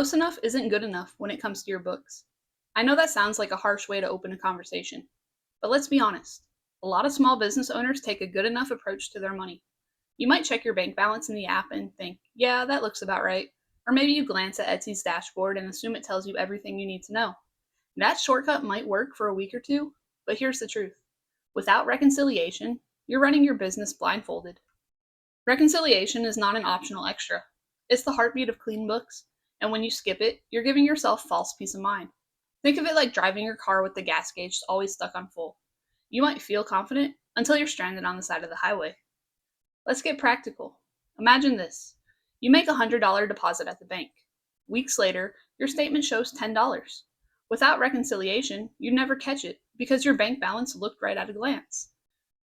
Close enough isn't good enough when it comes to your books. I know that sounds like a harsh way to open a conversation, but let's be honest. A lot of small business owners take a good enough approach to their money. You might check your bank balance in the app and think, yeah, that looks about right. Or maybe you glance at Etsy's dashboard and assume it tells you everything you need to know. That shortcut might work for a week or two, but here's the truth. Without reconciliation, you're running your business blindfolded. Reconciliation is not an optional extra. It's the heartbeat of clean books, and when you skip it, you're giving yourself false peace of mind. Think of it like driving your car with the gas gauge always stuck on full. You might feel confident until you're stranded on the side of the highway. Let's get practical. Imagine this. You make a $100 deposit at the bank. Weeks later, your statement shows $10. Without reconciliation, you'd never catch it because your bank balance looked right at a glance.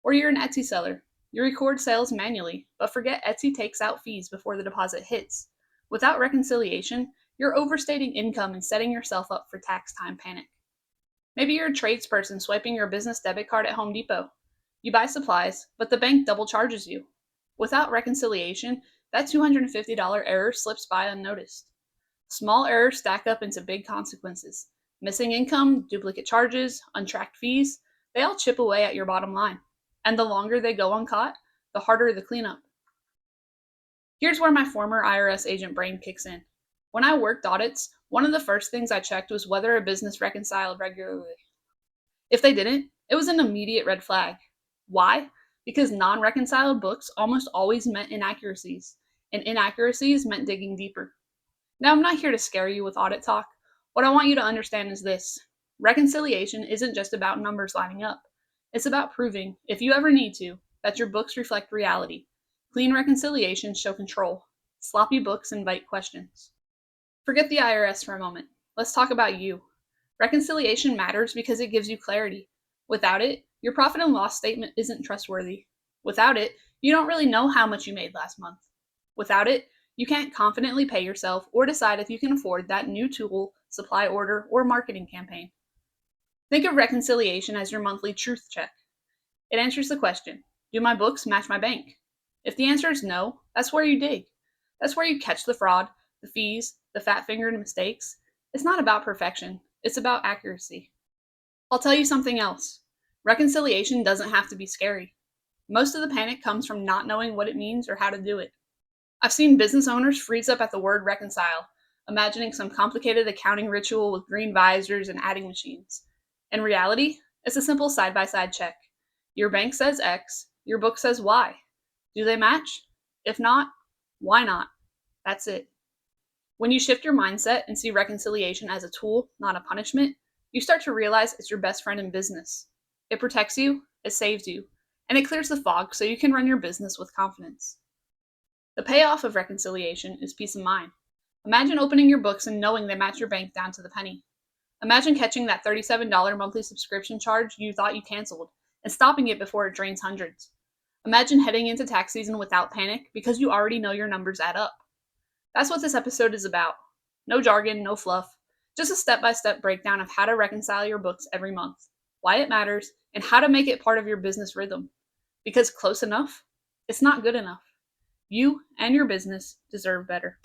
Or you're an Etsy seller. You record sales manually, but forget Etsy takes out fees before the deposit hits. Without reconciliation, you're overstating income and setting yourself up for tax time panic. Maybe you're a tradesperson swiping your business debit card at Home Depot. You buy supplies, but the bank double charges you. Without reconciliation, that $250 error slips by unnoticed. Small errors stack up into big consequences. Missing income, duplicate charges, untracked fees, they all chip away at your bottom line. And the longer they go uncaught, the harder the cleanup. Here's where my former IRS agent brain kicks in. When I worked audits, one of the first things I checked was whether a business reconciled regularly. If they didn't, it was an immediate red flag. Why? Because non-reconciled books almost always meant inaccuracies, and inaccuracies meant digging deeper. Now, I'm not here to scare you with audit talk. What I want you to understand is this. Reconciliation isn't just about numbers lining up. It's about proving, if you ever need to, that your books reflect reality. Clean reconciliations show control. Sloppy books invite questions. Forget the IRS for a moment. Let's talk about you. Reconciliation matters because it gives you clarity. Without it, your profit and loss statement isn't trustworthy. Without it, you don't really know how much you made last month. Without it, you can't confidently pay yourself or decide if you can afford that new tool, supply order, or marketing campaign. Think of reconciliation as your monthly truth check. It answers the question, do my books match my bank? If the answer is no, that's where you dig. That's where you catch the fraud, the fees, the fat-fingered mistakes. It's not about perfection, it's about accuracy. I'll tell you something else. Reconciliation doesn't have to be scary. Most of the panic comes from not knowing what it means or how to do it. I've seen business owners freeze up at the word reconcile, imagining some complicated accounting ritual with green visors and adding machines. In reality, it's a simple side-by-side check. Your bank says X, your book says Y. Do they match? If not, why not? That's it. When you shift your mindset and see reconciliation as a tool, not a punishment, you start to realize it's your best friend in business. It protects you, it saves you, and it clears the fog so you can run your business with confidence. The payoff of reconciliation is peace of mind. Imagine opening your books and knowing they match your bank down to the penny. Imagine catching that $37 monthly subscription charge you thought you canceled and stopping it before it drains hundreds. Imagine heading into tax season without panic because you already know your numbers add up. That's what this episode is about. No jargon, no fluff, just a step-by-step breakdown of how to reconcile your books every month, why it matters, and how to make it part of your business rhythm. Because close enough, it's not good enough. You and your business deserve better.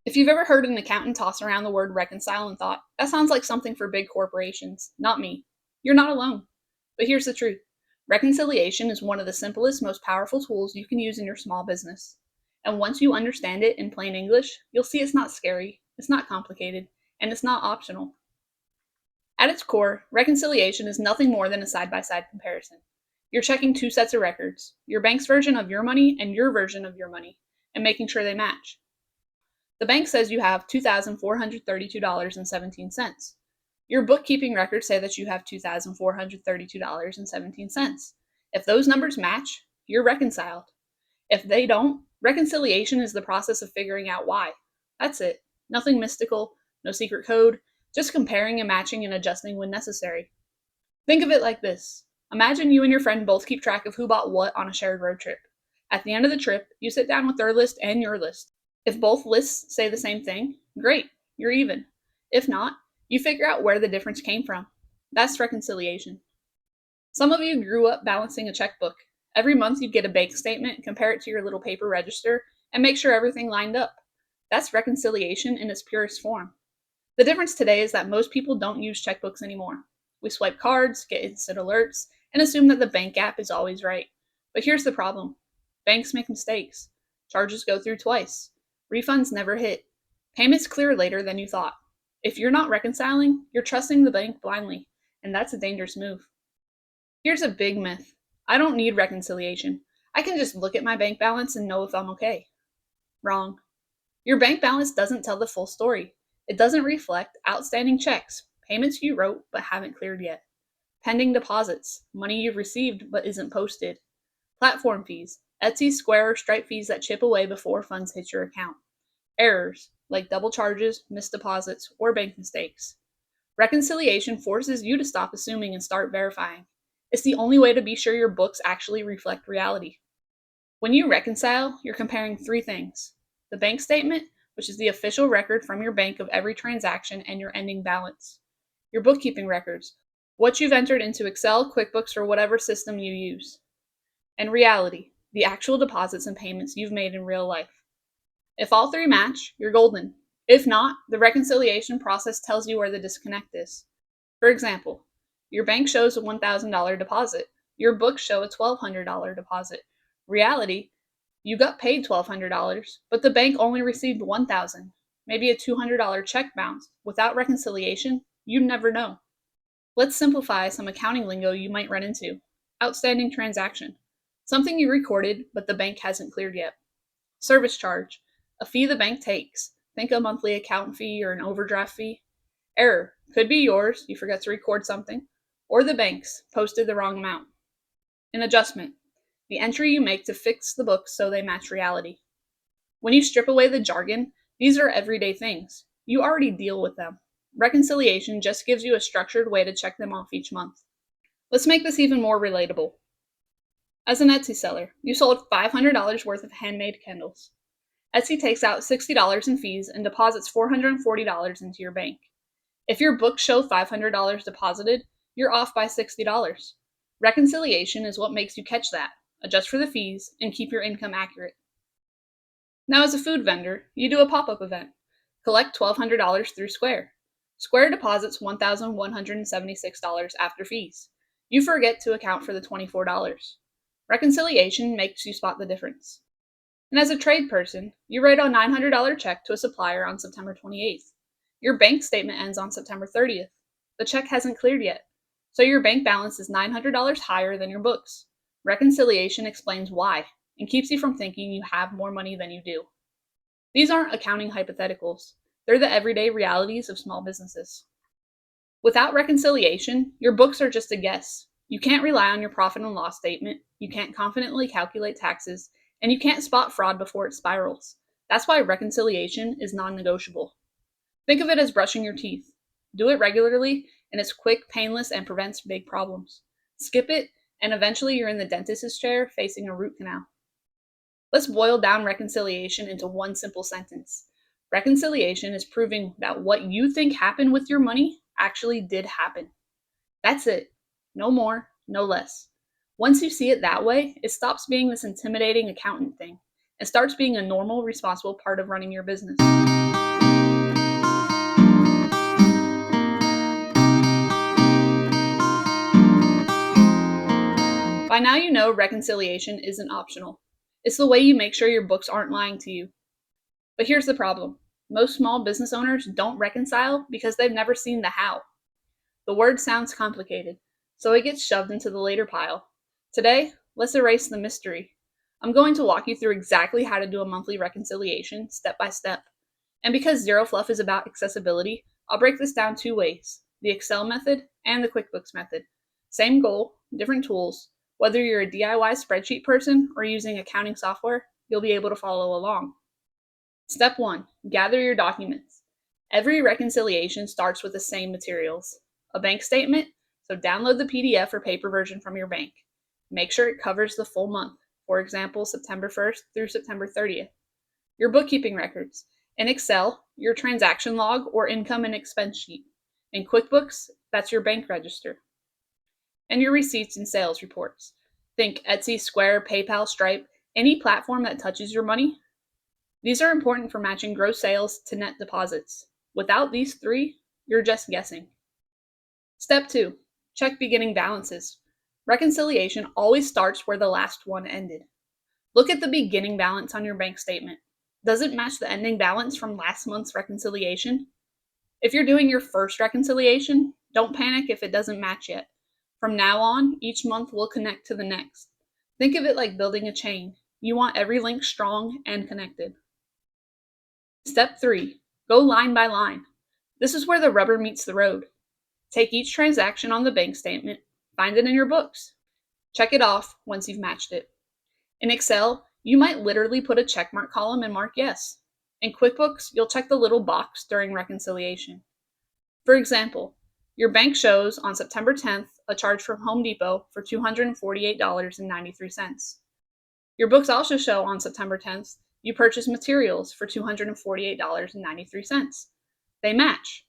If you've ever heard an accountant toss around the word reconcile and thought, that sounds like something for big corporations, not me. You're not alone. But here's the truth. Reconciliation is one of the simplest, most powerful tools you can use in your small business. And once you understand it in plain English, you'll see it's not scary, it's not complicated, and it's not optional. At its core, reconciliation is nothing more than a side-by-side comparison. You're checking two sets of records, your bank's version of your money and your version of your money, and making sure they match. The bank says you have $2,432.17. Your bookkeeping records say that you have $2,432.17. If those numbers match, you're reconciled. If they don't, reconciliation is the process of figuring out why. That's it. Nothing mystical, no secret code, just comparing and matching and adjusting when necessary. Think of it like this. Imagine you and your friend both keep track of who bought what on a shared road trip. At the end of the trip, you sit down with their list and your list. If both lists say the same thing, great, you're even. If not, you figure out where the difference came from. That's reconciliation. Some of you grew up balancing a checkbook. Every month you'd get a bank statement, compare it to your little paper register, and make sure everything lined up. That's reconciliation in its purest form. The difference today is that most people don't use checkbooks anymore. We swipe cards, get instant alerts, and assume that the bank app is always right. But here's the problem: banks make mistakes. Charges go through twice. Refunds never hit. Payments clear later than you thought. If you're not reconciling, you're trusting the bank blindly, and that's a dangerous move. Here's a big myth: I don't need reconciliation. I can just look at my bank balance and know if I'm okay. Wrong. Your bank balance doesn't tell the full story. It doesn't reflect outstanding checks, payments you wrote but haven't cleared yet, pending deposits, money you've received but isn't posted, platform fees, Etsy, Square, or Stripe fees that chip away before funds hit your account, errors like double charges, missed deposits, or bank mistakes. Reconciliation forces you to stop assuming and start verifying. It's the only way to be sure your books actually reflect reality. When you reconcile, you're comparing three things: the bank statement, which is the official record from your bank of every transaction and your ending balance; your bookkeeping records, what you've entered into Excel, QuickBooks, or whatever system you use; and reality, the actual deposits and payments you've made in real life. If all three match, you're golden. If not, the reconciliation process tells you where the disconnect is. For example, your bank shows a $1,000 deposit. Your books show a $1,200 deposit. Reality, you got paid $1,200, but the bank only received $1,000. Maybe a $200 check bounced. Without reconciliation, you'd never know. Let's simplify some accounting lingo you might run into. Outstanding transaction, something you recorded but the bank hasn't cleared yet. Service charge, a fee the bank takes. Think a monthly account fee or an overdraft fee. Error, could be yours, you forgot to record something, or the bank's, posted the wrong amount. An adjustment, the entry you make to fix the books so they match reality. When you strip away the jargon, these are everyday things. You already deal with them. Reconciliation just gives you a structured way to check them off each month. Let's make this even more relatable. As an Etsy seller, you sold $500 worth of handmade candles. Etsy takes out $60 in fees and deposits $440 into your bank. If your books show $500 deposited, you're off by $60. Reconciliation is what makes you catch that, adjust for the fees, and keep your income accurate. Now, as a food vendor, you do a pop-up event. Collect $1,200 through Square. Square deposits $1,176 after fees. You forget to account for the $24. Reconciliation makes you spot the difference. And as a trade person, you write a $900 check to a supplier on September 28th. Your bank statement ends on September 30th. The check hasn't cleared yet, so your bank balance is $900 higher than your books. Reconciliation explains why and keeps you from thinking you have more money than you do. These aren't accounting hypotheticals. They're the everyday realities of small businesses. Without reconciliation, your books are just a guess. You can't rely on your profit and loss statement, you can't confidently calculate taxes, and you can't spot fraud before it spirals. That's why reconciliation is non-negotiable. Think of it as brushing your teeth. Do it regularly, and it's quick, painless, and prevents big problems. Skip it, and eventually you're in the dentist's chair facing a root canal. Let's boil down reconciliation into one simple sentence. Reconciliation is proving that what you think happened with your money actually did happen. That's it. No more, no less. Once you see it that way, it stops being this intimidating accountant thing and starts being a normal, responsible part of running your business. By now you know reconciliation isn't optional. It's the way you make sure your books aren't lying to you. But here's the problem. Most small business owners don't reconcile because they've never seen the how. The word sounds complicated, so it gets shoved into the later pile. Today, let's erase the mystery. I'm going to walk you through exactly how to do a monthly reconciliation, step by step. And because Zero Fluff is about accessibility, I'll break this down two ways: the Excel method and the QuickBooks method. Same goal, different tools. Whether you're a DIY spreadsheet person or using accounting software, you'll be able to follow along. Step 1. Gather your documents. Every reconciliation starts with the same materials. A bank statement, so download the PDF or paper version from your bank. Make sure it covers the full month, for example, September 1st through September 30th. Your bookkeeping records. In Excel, your transaction log or income and expense sheet. In QuickBooks, that's your bank register. and your receipts and sales reports. Think Etsy, Square, PayPal, Stripe, any platform that touches your money. These are important for matching gross sales to net deposits. Without these three, you're just guessing. Step 2. Check beginning balances. Reconciliation always starts where the last one ended. Look at the beginning balance on your bank statement. Does it match the ending balance from last month's reconciliation? If you're doing your first reconciliation, don't panic if it doesn't match yet. From now on, each month will connect to the next. Think of it like building a chain. You want every link strong and connected. Step 3. Go line by line. This is where the rubber meets the road. Take each transaction on the bank statement, find it in your books. Check it off once you've matched it. In Excel, you might literally put a checkmark column and mark yes. In QuickBooks, you'll check the little box during reconciliation. For example, your bank shows on September 10th a charge from Home Depot for $248.93. Your books also show on September 10th you purchased materials for $248.93. They match.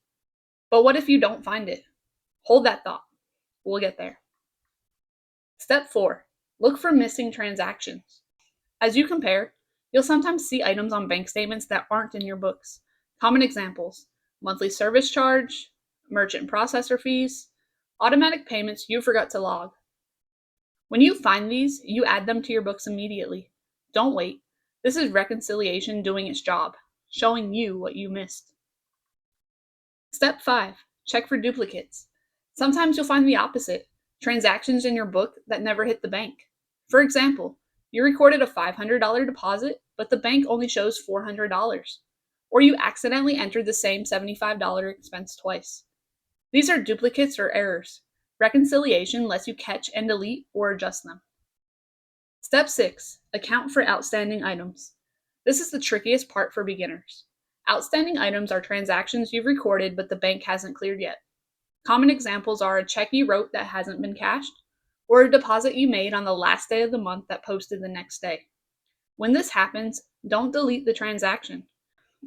But what if you don't find it? Hold that thought. We'll get there. Step 4. Look for missing transactions. As you compare, you'll sometimes see items on bank statements that aren't in your books. Common examples: monthly service charge, merchant processor fees, automatic payments you forgot to log. When you find these, you add them to your books immediately. Don't wait. This is reconciliation doing its job, showing you what you missed. Step 5. Check for duplicates. Sometimes you'll find the opposite: transactions in your book that never hit the bank. For example, you recorded a $500 deposit, but the bank only shows $400. Or you accidentally entered the same $75 expense twice. These are duplicates or errors. Reconciliation lets you catch and delete or adjust them. Step 6. Account for outstanding items. This is the trickiest part for beginners. Outstanding items are transactions you've recorded but the bank hasn't cleared yet. Common examples are a check you wrote that hasn't been cashed, or a deposit you made on the last day of the month that posted the next day. When this happens, don't delete the transaction.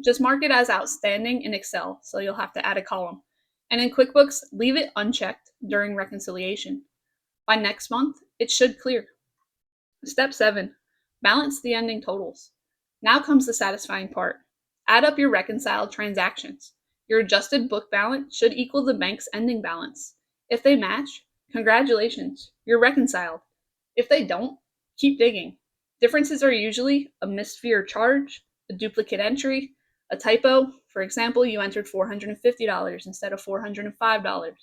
Just mark it as outstanding in Excel, so you'll have to add a column. And in QuickBooks, leave it unchecked during reconciliation. By next month, it should clear. Step 7. Balance the ending totals. Now comes the satisfying part. Add up your reconciled transactions. Your adjusted book balance should equal the bank's ending balance. If they match, congratulations, you're reconciled. If they don't, keep digging. Differences are usually a missed fee or charge, a duplicate entry, a typo. For example, you entered $450 instead of $405.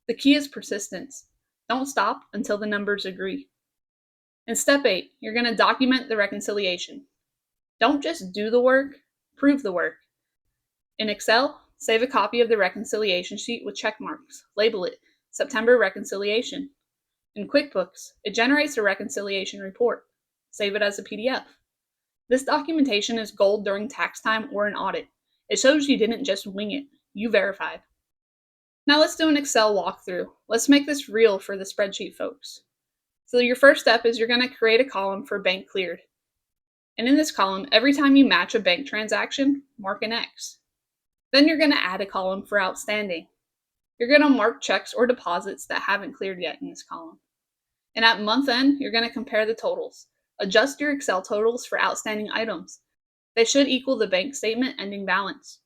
The key is persistence. Don't stop until the numbers agree. In step 8, you're going to document the reconciliation. Don't just do the work, prove the work. In Excel, save a copy of the reconciliation sheet with check marks. Label it September Reconciliation. In QuickBooks, it generates a reconciliation report. Save it as a PDF. This documentation is gold during tax time or an audit. It shows you didn't just wing it, you verified. Now let's do an Excel walkthrough. Let's make this real for the spreadsheet folks. So your first step is you're going to create a column for bank cleared. And in this column, every time you match a bank transaction, mark an X. Then you're going to add a column for outstanding. You're going to mark checks or deposits that haven't cleared yet in this column. And at month end, you're going to compare the totals. Adjust your Excel totals for outstanding items. They should equal the bank statement ending balance.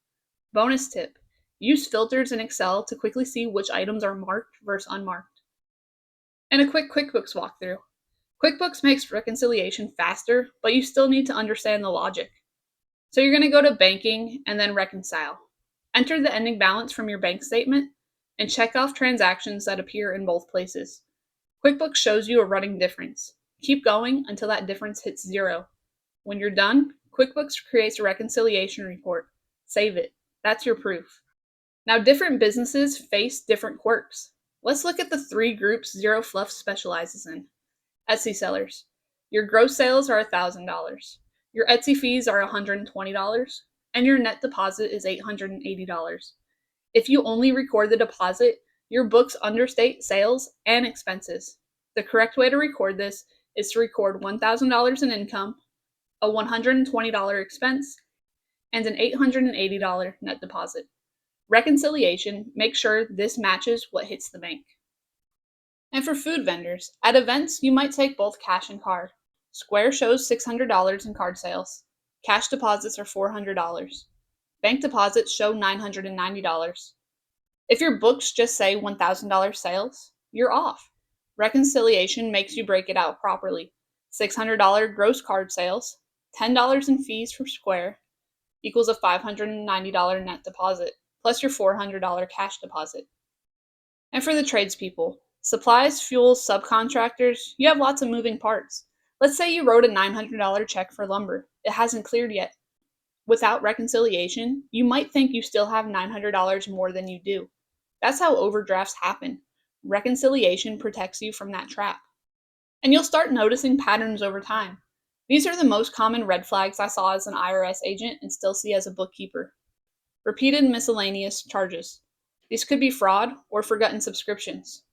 Bonus tip: use filters in Excel to quickly see which items are marked versus unmarked. And a quick QuickBooks walkthrough. QuickBooks makes reconciliation faster, but you still need to understand the logic. So you're going to go to Banking and then Reconcile. Enter the ending balance from your bank statement and check off transactions that appear in both places. QuickBooks shows you a running difference. Keep going until that difference hits 0. When you're done, QuickBooks creates a reconciliation report. Save it. That's your proof. Now, different businesses face different quirks. Let's look at the 3 groups Zero Fluff specializes in. Etsy sellers. Your gross sales are $1,000. Your Etsy fees are $120, and your net deposit is $880. If you only record the deposit, your books understate sales and expenses. The correct way to record this is to record $1,000 in income, a $120 expense, and an $880 net deposit. Reconciliation makes sure this matches what hits the bank. And for food vendors, at events, you might take both cash and card. Square shows $600 in card sales. Cash deposits are $400. Bank deposits show $990. If your books just say $1,000 sales, you're off. Reconciliation makes you break it out properly. $600 gross card sales, $10 in fees for Square equals a $590 net deposit, plus your $400 cash deposit. And for the tradespeople, supplies, fuels, subcontractors, you have lots of moving parts. Let's say you wrote a $900 check for lumber. It hasn't cleared yet. Without reconciliation, you might think you still have $900 more than you do. That's how overdrafts happen. Reconciliation protects you from that trap. And you'll start noticing patterns over time. These are the most common red flags I saw as an IRS agent and still see as a bookkeeper. Repeated miscellaneous charges. These could be fraud or forgotten subscriptions.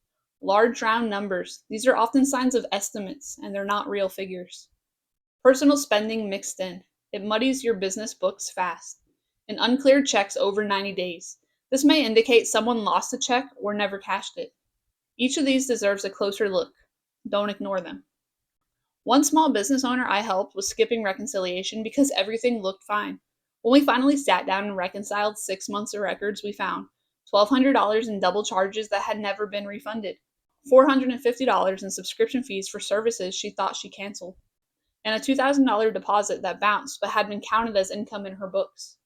Large round numbers. These are often signs of estimates and they're not real figures. Personal spending mixed in. It muddies your business books fast. And uncleared checks over 90 days. This may indicate someone lost a check or never cashed it. Each of these deserves a closer look. Don't ignore them. One small business owner I helped was skipping reconciliation because everything looked fine. When we finally sat down and reconciled 6 months of records, we found $1,200 in double charges that had never been refunded, $450 in subscription fees for services she thought she canceled, and a $2,000 deposit that bounced but had been counted as income in her books.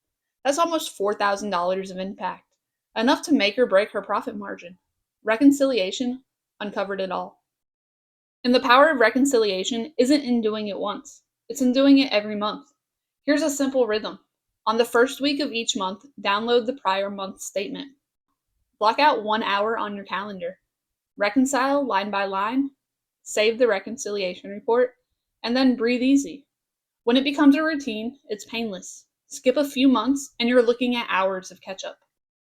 That's almost $4,000 of impact, enough to make or break her profit margin. Reconciliation uncovered it all. And the power of reconciliation isn't in doing it once, it's in doing it every month. Here's a simple rhythm. On the first week of each month, download the prior month's statement. Block out 1 hour on your calendar. Reconcile line by line, save the reconciliation report, and then breathe easy. When it becomes a routine, it's painless. Skip a few months and you're looking at hours of catch up.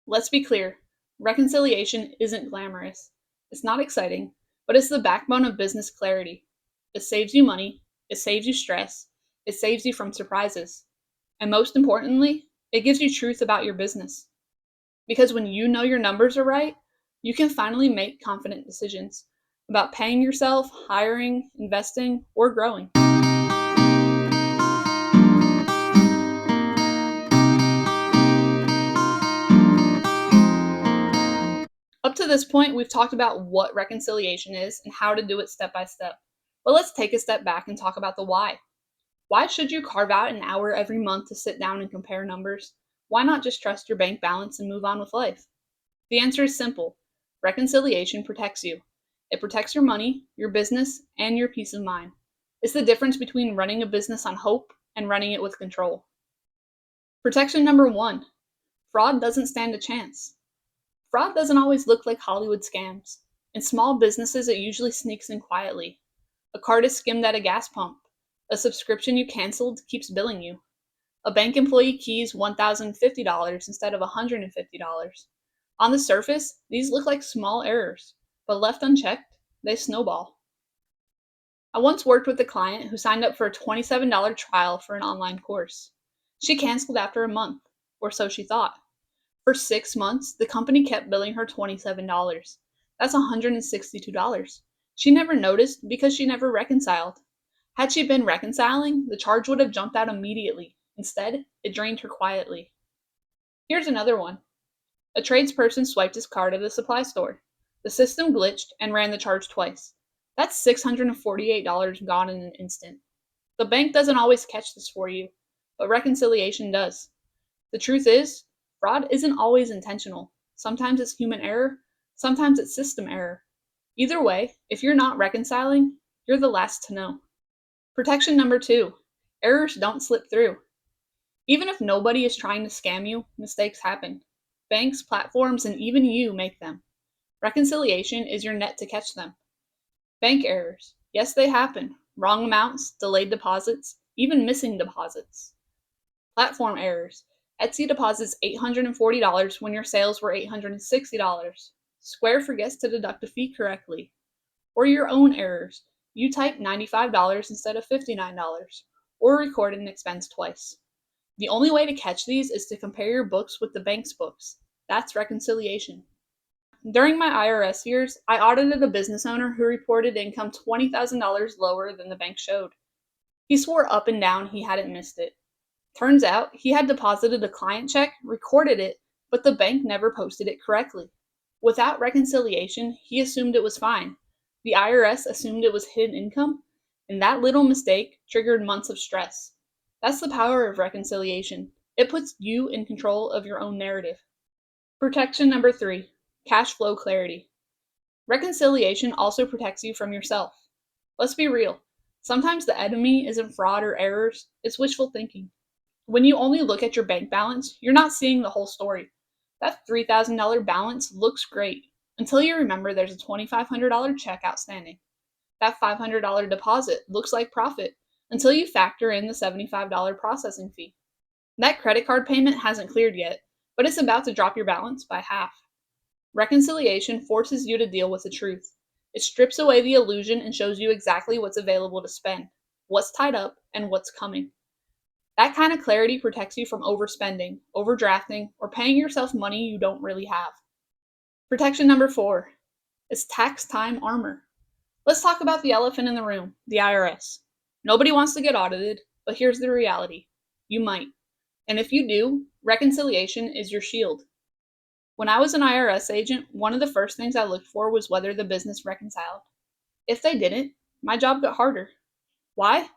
Let's be clear, reconciliation isn't glamorous. It's not exciting, but it's the backbone of business clarity. It saves you money, it saves you stress, it saves you from surprises. And most importantly, it gives you truth about your business. Because when you know your numbers are right, you can finally make confident decisions about paying yourself, hiring, investing, or growing. Up to this point, we've talked about what reconciliation is and how to do it step by step. But let's take a step back and talk about the why. Why should you carve out an hour every month to sit down and compare numbers? Why not just trust your bank balance and move on with life? The answer is simple. Reconciliation protects you. It protects your money, your business, and your peace of mind. It's the difference between running a business on hope and running it with control. Protection number 1. Fraud doesn't stand a chance. Fraud doesn't always look like Hollywood scams. In small businesses, it usually sneaks in quietly. A card is skimmed at a gas pump. A subscription you canceled keeps billing you. A bank employee keys $1,050 instead of $150. On the surface, these look like small errors, but left unchecked, they snowball. I once worked with a client who signed up for a $27 trial for an online course. She canceled after a month, or so she thought. For 6 months, the company kept billing her $27. That's $162. She never noticed because she never reconciled. Had she been reconciling, the charge would have jumped out immediately. Instead, it drained her quietly. Here's another one. A tradesperson swiped his card at a supply store. The system glitched and ran the charge twice. That's $648 gone in an instant. The bank doesn't always catch this for you, but reconciliation does. The truth is, fraud isn't always intentional. Sometimes it's human error, sometimes it's system error. Either way, if you're not reconciling, you're the last to know. Protection number 2. Errors don't slip through. Even if nobody is trying to scam you, mistakes happen. Banks, platforms, and even you make them. Reconciliation is your net to catch them. Bank errors. Yes, they happen. Wrong amounts, delayed deposits, even missing deposits. Platform errors. Etsy deposits $840 when your sales were $860. Square forgets to deduct a fee correctly. Or your own errors. You type $95 instead of $59, or record an expense twice. The only way to catch these is to compare your books with the bank's books. That's reconciliation. During my IRS years, I audited a business owner who reported income $20,000 lower than the bank showed. He swore up and down he hadn't missed it. Turns out he had deposited a client check, recorded it, but the bank never posted it correctly. Without reconciliation, he assumed it was fine. The IRS assumed it was hidden income, and that little mistake triggered months of stress. That's the power of reconciliation. It puts you in control of your own narrative. Protection number 3, cash flow clarity. Reconciliation also protects you from yourself. Let's be real. Sometimes the enemy isn't fraud or errors, it's wishful thinking. When you only look at your bank balance, you're not seeing the whole story. That $3,000 balance looks great until you remember there's a $2,500 check outstanding. That $500 deposit looks like profit until you factor in the $75 processing fee. That credit card payment hasn't cleared yet, but it's about to drop your balance by half. Reconciliation forces you to deal with the truth. It strips away the illusion and shows you exactly what's available to spend, what's tied up, and what's coming. That kind of clarity protects you from overspending, overdrafting, or paying yourself money you don't really have. Protection number 4 is tax time armor. Let's talk about the elephant in the room, the IRS. Nobody wants to get audited, but here's the reality. You might. And if you do, reconciliation is your shield. When I was an IRS agent, one of the first things I looked for was whether the business reconciled. If they didn't, my job got harder. Why?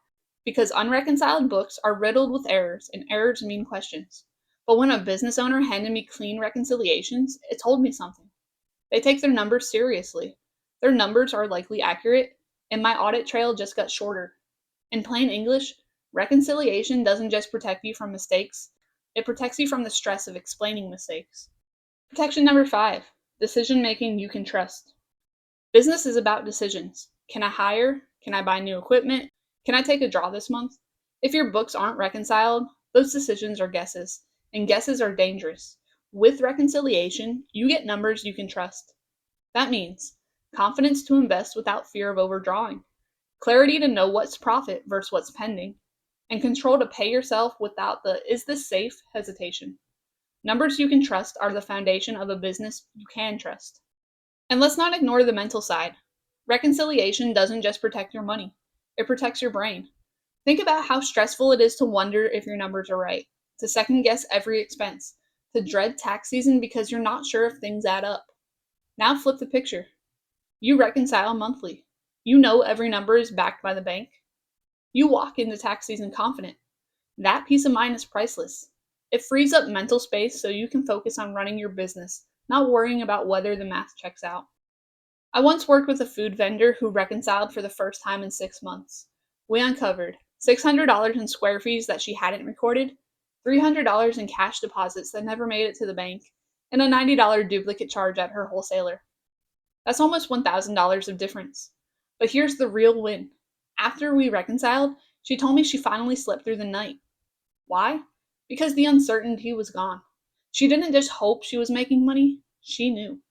Because unreconciled books are riddled with errors, and errors mean questions. But when a business owner handed me clean reconciliations, it told me something. They take their numbers seriously. Their numbers are likely accurate, and my audit trail just got shorter. In plain English, reconciliation doesn't just protect you from mistakes, it protects you from the stress of explaining mistakes. Protection number 5, decision making you can trust. Business is about decisions. Can I hire? Can I buy new equipment? Can I take a draw this month? If your books aren't reconciled, those decisions are guesses, and guesses are dangerous. With reconciliation, you get numbers you can trust. That means confidence to invest without fear of overdrawing, clarity to know what's profit versus what's pending, and control to pay yourself without the "is this safe" hesitation. Numbers you can trust are the foundation of a business you can trust. And let's not ignore the mental side. Reconciliation doesn't just protect your money, it protects your brain. Think about how stressful it is to wonder if your numbers are right, to second guess every expense, to dread tax season because you're not sure if things add up. Now flip the picture. You reconcile monthly. You know every number is backed by the bank. You walk into tax season confident. That peace of mind is priceless. It frees up mental space so you can focus on running your business, not worrying about whether the math checks out. I once worked with a food vendor who reconciled for the first time in 6 months. We uncovered $600 in square fees that she hadn't recorded, $300 in cash deposits that never made it to the bank, and a $90 duplicate charge at her wholesaler. That's almost $1,000 of difference. But here's the real win. After we reconciled, she told me she finally slept through the night. Why? Because the uncertainty was gone. She didn't just hope she was making money, she knew.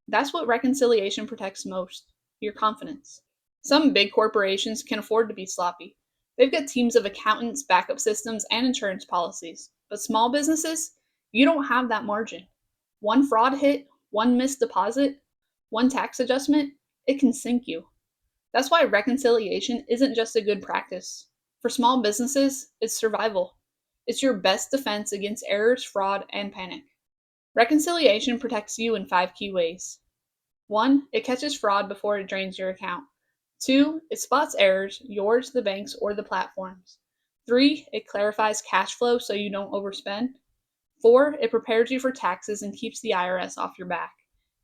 That's what reconciliation protects most, your confidence. Some big corporations can afford to be sloppy. They've got teams of accountants, backup systems, and insurance policies. But small businesses, you don't have that margin. One fraud hit, one missed deposit, one tax adjustment, it can sink you. That's why reconciliation isn't just a good practice. For small businesses, it's survival. It's your best defense against errors, fraud, and panic. Reconciliation protects you in 5 key ways. 1, it catches fraud before it drains your account. 2, it spots errors, yours, the bank's, or the platform's. 3, it clarifies cash flow so you don't overspend. 4, it prepares you for taxes and keeps the IRS off your back.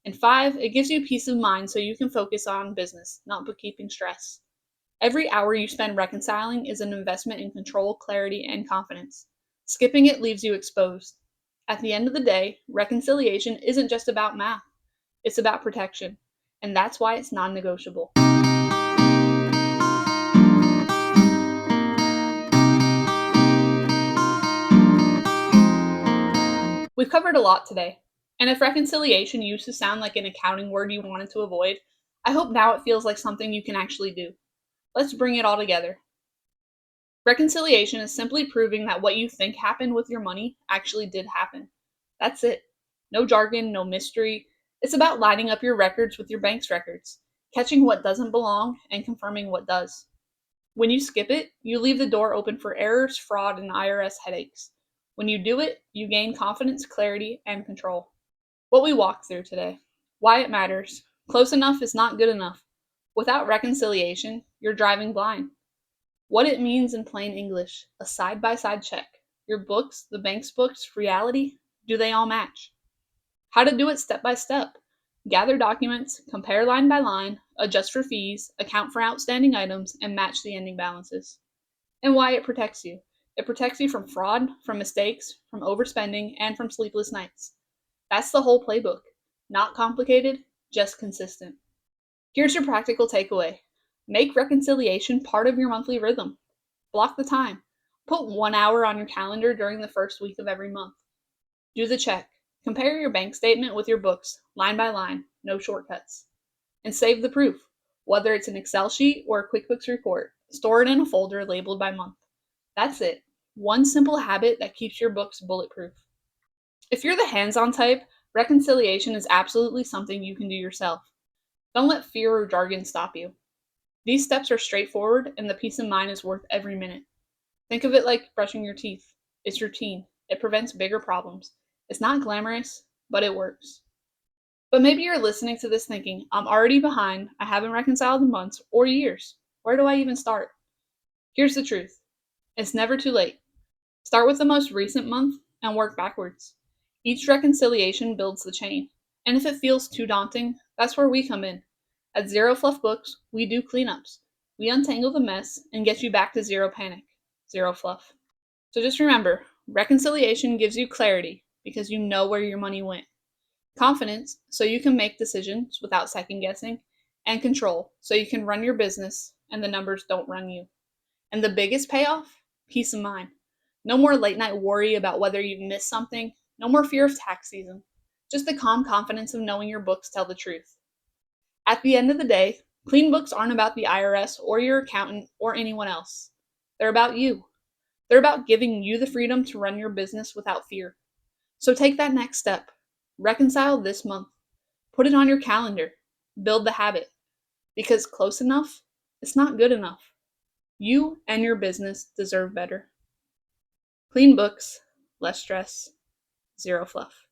And 5, it gives you peace of mind so you can focus on business, not bookkeeping stress. Every hour you spend reconciling is an investment in control, clarity, and confidence. Skipping it leaves you exposed. At the end of the day, reconciliation isn't just about math, it's about protection, and that's why it's non-negotiable. We've covered a lot today, and if reconciliation used to sound like an accounting word you wanted to avoid, I hope now it feels like something you can actually do. Let's bring it all together. Reconciliation is simply proving that what you think happened with your money actually did happen. That's it. No jargon, no mystery. It's about lining up your records with your bank's records, catching what doesn't belong and confirming what does. When you skip it, you leave the door open for errors, fraud, and IRS headaches. When you do it, you gain confidence, clarity, and control. What we walked through today, why it matters. Close enough is not good enough. Without reconciliation, you're driving blind. What it means in plain English, a side-by-side check. Your books, the bank's books, reality, do they all match? How to do it step by step. Gather documents, compare line by line, adjust for fees, account for outstanding items, and match the ending balances. And why it protects you. It protects you from fraud, from mistakes, from overspending, and from sleepless nights. That's the whole playbook. Not complicated, just consistent. Here's your practical takeaway. Make reconciliation part of your monthly rhythm. Block the time. Put 1 hour on your calendar during the first week of every month. Do the check. Compare your bank statement with your books, line by line, no shortcuts. And save the proof, whether it's an Excel sheet or a QuickBooks report. Store it in a folder labeled by month. That's it. One simple habit that keeps your books bulletproof. If you're the hands-on type, reconciliation is absolutely something you can do yourself. Don't let fear or jargon stop you. These steps are straightforward, and the peace of mind is worth every minute. Think of it like brushing your teeth. It's routine. It prevents bigger problems. It's not glamorous, but it works. But maybe you're listening to this thinking, I'm already behind, I haven't reconciled in months or years. Where do I even start? Here's the truth. It's never too late. Start with the most recent month and work backwards. Each reconciliation builds the chain. And if it feels too daunting, that's where we come in. At Zero Fluff Books, we do cleanups. We untangle the mess and get you back to zero panic, zero fluff. So just remember, reconciliation gives you clarity because you know where your money went. Confidence, so you can make decisions without second guessing. And control, so you can run your business and the numbers don't run you. And the biggest payoff? Peace of mind. No more late night worry about whether you've missed something. No more fear of tax season. Just the calm confidence of knowing your books tell the truth. At the end of the day, clean books aren't about the IRS or your accountant or anyone else. They're about you. They're about giving you the freedom to run your business without fear. So take that next step. Reconcile this month. Put it on your calendar. Build the habit. Because close enough, it's not good enough. You and your business deserve better. Clean books, less stress, zero fluff.